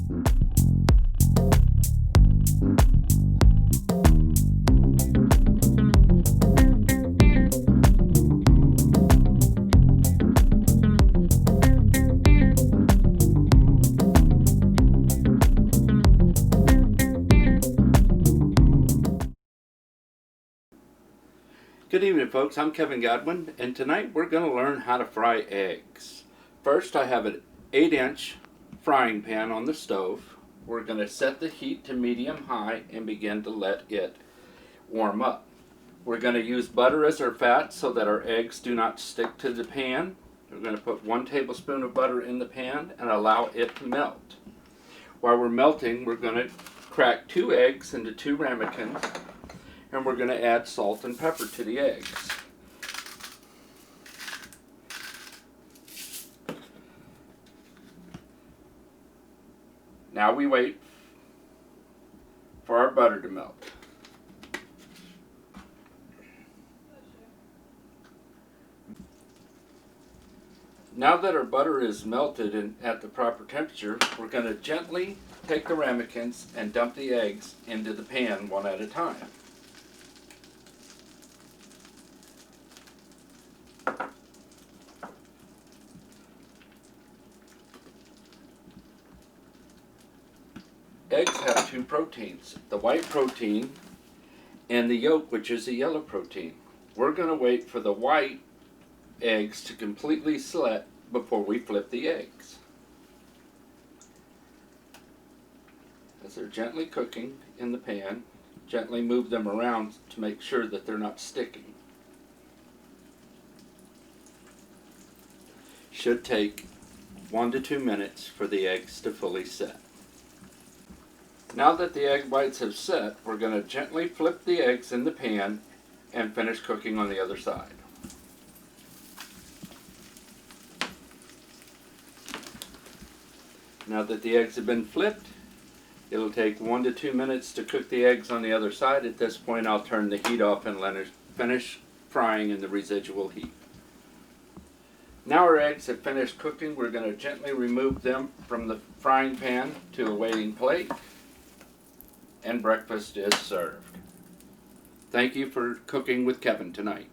Good evening, folks. I'm Kevin Godwin, and tonight we're going to learn how to fry eggs. First, I have an 8-inch frying pan on the stove. We're going to set the heat to medium-high and begin to let it warm up. We're going to use butter as our fat so that our eggs do not stick to the pan. We're going to put 1 tablespoon of butter in the pan and allow it to melt. While we're melting, we're going to crack 2 eggs into 2 ramekins. And we're going to add salt and pepper to the eggs. Now we wait for our butter to melt. Now that our butter is melted and at the proper temperature, we're going to gently take the ramekins and dump the eggs into the pan one at a time. Eggs have 2 proteins, the white protein and the yolk, which is the yellow protein. We're going to wait for the white eggs to completely set before we flip the eggs. As they're gently cooking in the pan, gently move them around to make sure that they're not sticking. Should take 1 to 2 minutes for the eggs to fully set. Now that the egg whites have set, we're going to gently flip the eggs in the pan and finish cooking on the other side. Now that the eggs have been flipped, it'll take 1 to 2 minutes to cook the eggs on the other side. At this point, I'll turn the heat off and let it finish frying in the residual heat. Now our eggs have finished cooking. We're going to gently remove them from the frying pan to a waiting plate. And breakfast is served. Thank you for cooking with Kevin tonight.